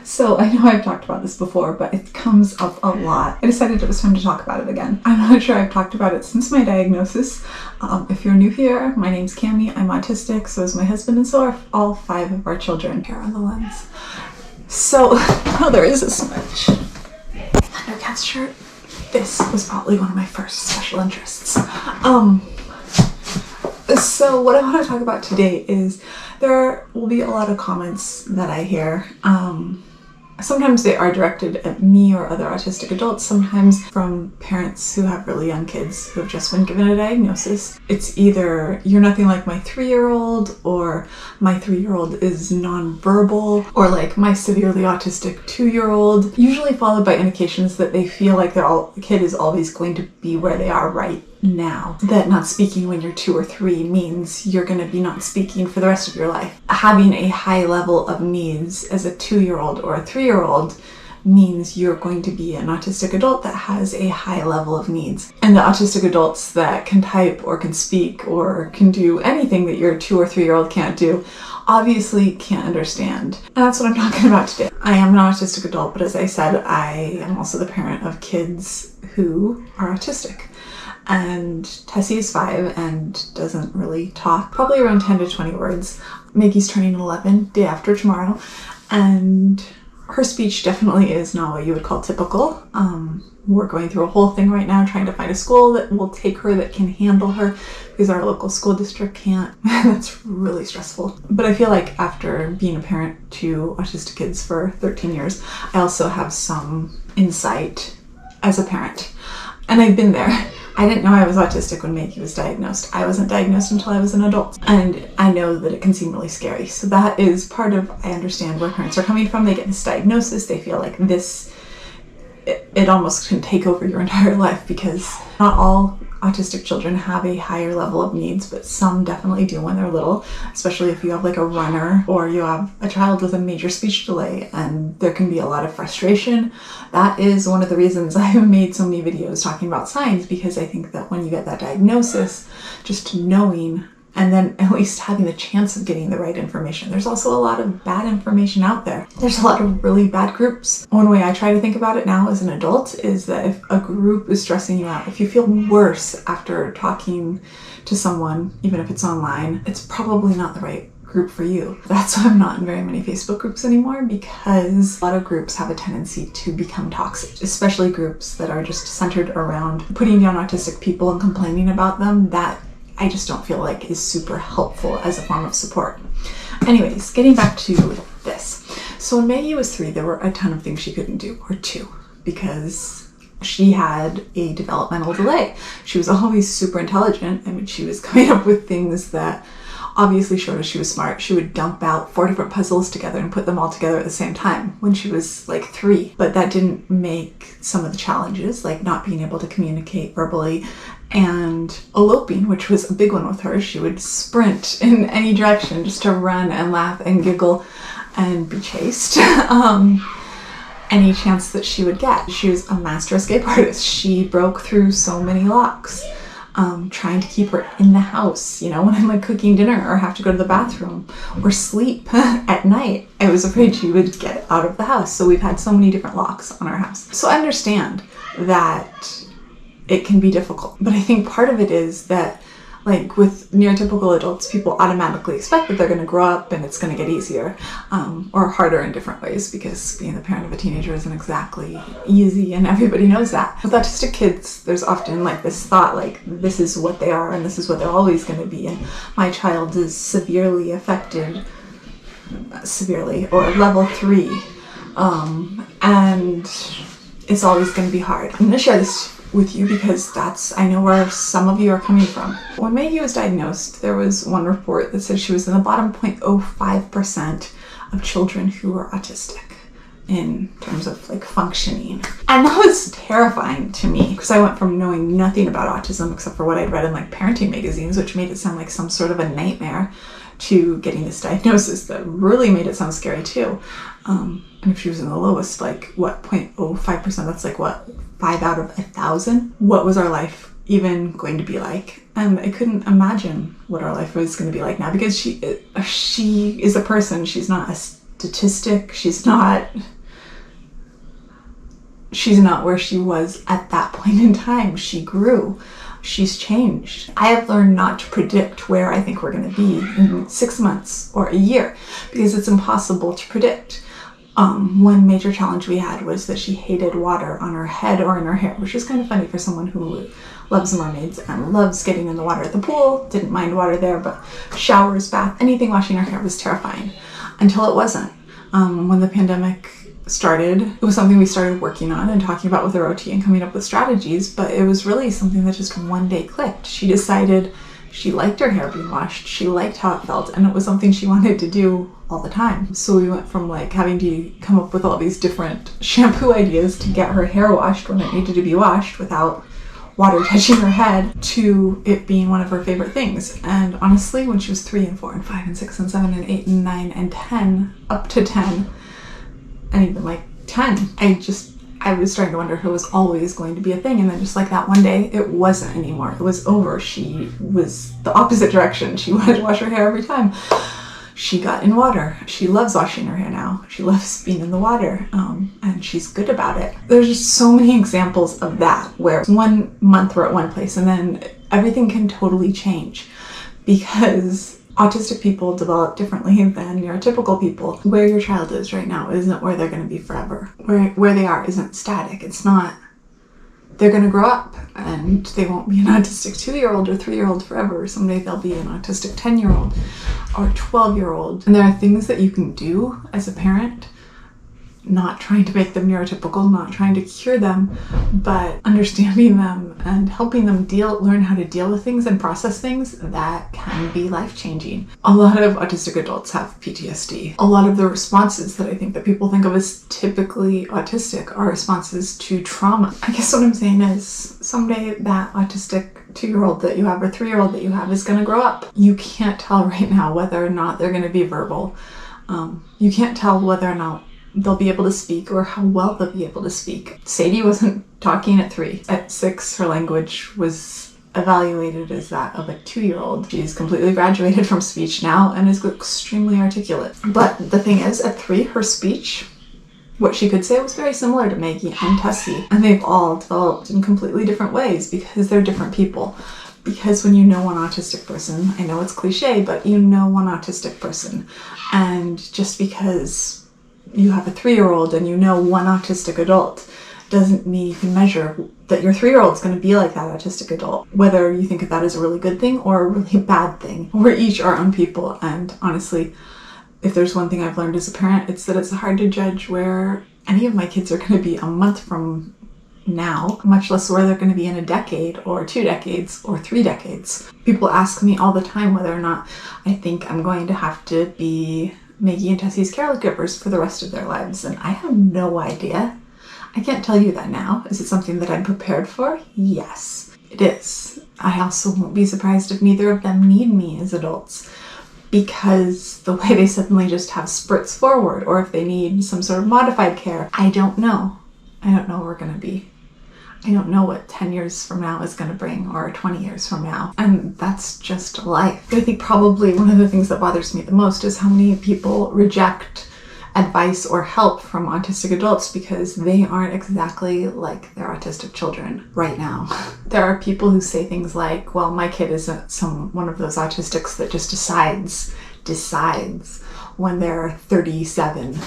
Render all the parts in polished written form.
So I know I've talked about this before, but it comes up a lot. I decided it was time to talk about it again. I'm not sure I've talked about it since my diagnosis. If you're new here, my name's Cami, I'm autistic, so is my husband, and so are all 5 of our children. Here on the lens. So, oh, there is a smudge. And our cat's shirt. This was probably one of my first special interests. So what I want to talk about today is there will be a lot of comments that I hear. Sometimes they are directed at me or other autistic adults, sometimes from parents who have really young kids who have just been given a diagnosis. It's either, "You're nothing like my 3-year-old," or "My 3-year-old is nonverbal," or like, "My severely autistic 2-year-old," usually followed by indications that they feel like the kid is always going to be where they are right now. That not speaking when you're 2 or 3 means you're going to be not speaking for the rest of your life. Having a high level of needs as a 2-year-old or a 3-year-old means you're going to be an autistic adult that has a high level of needs. And the autistic adults that can type or can speak or can do anything that your 2 or 3-year-old can't do obviously can't understand. And that's what I'm talking about today. I am an autistic adult, but as I said, I am also the parent of kids who are autistic. And Tessie is 5 and doesn't really talk, probably around 10 to 20 words. Maggie's turning 11 day after tomorrow, and her speech definitely is not what you would call typical. We're going through a whole thing right now trying to find a school that will take her, that can handle her, because our local school district can't. That's really stressful. But I feel like after being a parent to autistic kids for 13 years, I also have some insight as a parent. And I've been there. I didn't know I was autistic when Maggie was diagnosed. I wasn't diagnosed until I was an adult. And I know that it can seem really scary. So that is part of, I understand where parents are coming from. They get this diagnosis, they feel like it almost can take over your entire life, because not all autistic children have a higher level of needs, but some definitely do when they're little, especially if you have like a runner or you have a child with a major speech delay, and there can be a lot of frustration. That is one of the reasons I have made so many videos talking about signs, because I think that when you get that diagnosis, just knowing and then at least having the chance of getting the right information. There's also a lot of bad information out there. There's a lot of really bad groups. One way I try to think about it now as an adult is that if a group is stressing you out, if you feel worse after talking to someone, even if it's online, it's probably not the right group for you. That's why I'm not in very many Facebook groups anymore, because a lot of groups have a tendency to become toxic, especially groups that are just centered around putting down autistic people and complaining about them. That I just don't feel like is super helpful as a form of support. Anyways, getting back to this. So when Maggie was 3, there were a ton of things she couldn't do, or 2, because she had a developmental delay. She was always super intelligent. I mean, she was coming up with things that obviously showed us she was smart. She would dump out 4 different puzzles together and put them all together at the same time when she was like 3. But that didn't make some of the challenges, like not being able to communicate verbally and eloping, which was a big one with her. She would sprint in any direction just to run and laugh and giggle and be chased. Any chance that she would get. She was a master escape artist. She broke through so many locks. Trying to keep her in the house, when I'm like cooking dinner or have to go to the bathroom or sleep at night. I was afraid she would get out of the house. So we've had so many different locks on our house. So I understand that it can be difficult. But I think part of it is that, like with neurotypical adults, people automatically expect that they're going to grow up and it's going to get easier, or harder in different ways, because being the parent of a teenager isn't exactly easy, and everybody knows that. With autistic kids, there's often like this thought, like this is what they are and this is what they're always going to be, and my child is severely affected, or level 3, and it's always going to be hard. I'm going to share this with you because I know where some of you are coming from. When Maggie was diagnosed, there was one report that said she was in the bottom 0.05% of children who were autistic in terms of like functioning. And that was terrifying to me, because I went from knowing nothing about autism except for what I'd read in like parenting magazines, which made it sound like some sort of a nightmare, to getting this diagnosis that really made it sound scary too. And if she was in the lowest, like what, 0.05%, that's like what, 5 out of 1,000? What was our life even going to be like? And I couldn't imagine what our life was going to be like now, because she is a person. She's not statistic. She's not where she was at that point in time. She grew. She's changed. I have learned not to predict where I think we're going to be in 6 months or a year, because it's impossible to predict. One major challenge we had was that she hated water on her head or in her hair, which is kind of funny for someone who loves mermaids and loves getting in the water at the pool. Didn't mind water there, but showers, bath, anything washing her hair was terrifying until it wasn't. When the pandemic started, it was something we started working on and talking about with her OT and coming up with strategies, but it was really something that just one day clicked. She decided she liked her hair being washed, she liked how it felt, and it was something she wanted to do all the time. So we went from like having to come up with all these different shampoo ideas to get her hair washed when it needed to be washed without water touching her head, to it being one of her favorite things. And honestly, when she was 3 and 4 and 5 and 6 and 7 and 8 and 9 and 10, up to 10, and even like 10, I was starting to wonder if it was always going to be a thing. And then just like that one day, it wasn't anymore. It was over. She was the opposite direction. She wanted to wash her hair every time. She got in water. She loves washing her hair now. She loves being in the water, and she's good about it. There's just so many examples of that, where 1 month we're at one place and then everything can totally change, because autistic people develop differently than neurotypical people. Where your child is right now isn't where they're going to be forever. Where they are isn't static. It's not. They're going to grow up and they won't be an autistic 2-year-old or 3-year-old forever. Someday they'll be an autistic 10-year-old or 12-year-old. And there are things that you can do as a parent, not trying to make them neurotypical, not trying to cure them, but understanding them and helping them learn how to deal with things and process things that can be life-changing. A lot of autistic adults have PTSD. A lot of the responses that I think that people think of as typically autistic are responses to trauma. I guess what I'm saying is, someday that autistic 2-year-old that you have or 3-year-old that you have is going to grow up. You can't tell right now whether or not they're going to be verbal. You can't tell whether or not they'll be able to speak or how well they'll be able to speak. Sadie wasn't talking at 3. At 6, her language was evaluated as that of a 2-year-old. She's completely graduated from speech now and is extremely articulate. But the thing is, at 3, her speech, what she could say, was very similar to Maggie and Tessie. And they've all developed in completely different ways because they're different people. Because when you know one autistic person, I know it's cliche, but you know one autistic person. And just because you have a 3-year-old and you know one autistic adult doesn't mean you can measure that your 3-year-old is going to be like that autistic adult. Whether you think of that as a really good thing or a really bad thing. We're each our own people, and honestly, if there's one thing I've learned as a parent, it's that it's hard to judge where any of my kids are going to be a month from now, much less where they're going to be in a decade or 2 decades or 3 decades. People ask me all the time whether or not I think I'm going to have to be Maggie and Tessie's caregivers for the rest of their lives, and I have no idea. I can't tell you that now. Is it something that I'm prepared for? Yes, it is. I also won't be surprised if neither of them need me as adults, because the way they suddenly just have spurts forward, or if they need some sort of modified care, I don't know. I don't know where we're going to be. I don't know what 10 years from now is going to bring, or 20 years from now. And that's just life. I think probably one of the things that bothers me the most is how many people reject advice or help from autistic adults because they aren't exactly like their autistic children right now. There are people who say things like, well, my kid isn't one of those autistics that just decides when they're 37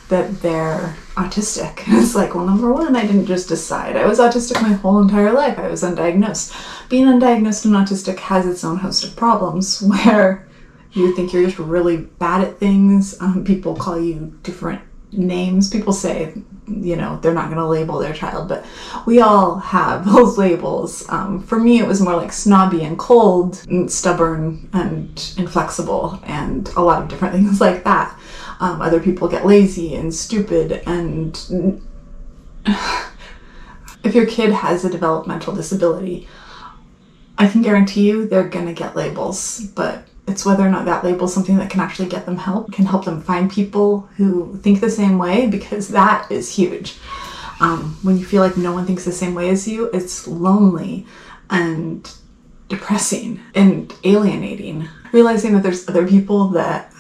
that they're autistic. And it's like, well, number one, I didn't just decide. I was autistic my whole entire life. I was undiagnosed. Being undiagnosed and autistic has its own host of problems where you think you're just really bad at things. People call you different names. People say, they're not going to label their child, but we all have those labels. For me, it was more like snobby and cold and stubborn and inflexible and a lot of different things like that. Other people get lazy and stupid, and if your kid has a developmental disability, I can guarantee you they're gonna get labels, but it's whether or not that label is something that can actually get them help, can help them find people who think the same way, because that is huge. When you feel like no one thinks the same way as you, it's lonely and depressing and alienating. Realizing that there's other people that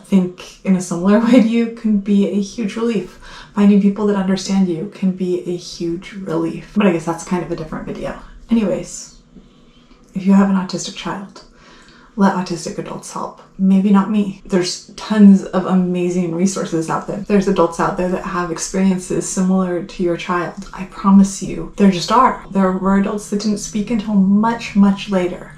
think in a similar way to you can be a huge relief. Finding people that understand you can be a huge relief. But I guess that's kind of a different video. Anyways, if you have an autistic child, let autistic adults help. Maybe not me. There's tons of amazing resources out there. There's adults out there that have experiences similar to your child. I promise you, there just are. There were adults that didn't speak until much, much later.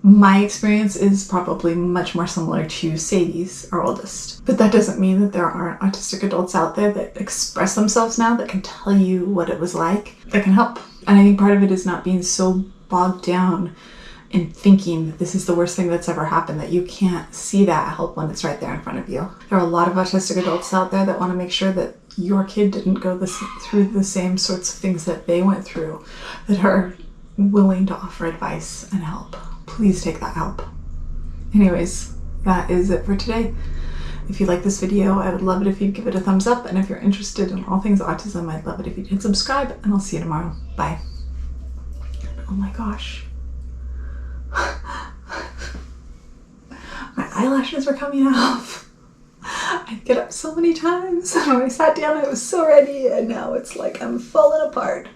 My experience is probably much more similar to Sadie's, our oldest. But that doesn't mean that there aren't autistic adults out there that express themselves now, that can tell you what it was like, that can help. And I think part of it is not being so bogged down in thinking that this is the worst thing that's ever happened, that you can't see that help when it's right there in front of you. There are a lot of autistic adults out there that want to make sure that your kid didn't go through the same sorts of things that they went through, that are willing to offer advice and help. Please take that help. Anyways, that is it for today. If you like this video, I would love it if you'd give it a thumbs up. And if you're interested in all things autism, I'd love it if you'd hit subscribe, and I'll see you tomorrow. Bye. Oh my gosh. My eyelashes are coming off. I'd get up so many times, and when I sat down I was so ready, and now it's like I'm falling apart.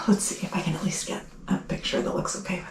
Let's see if I can at least get a picture that looks okay with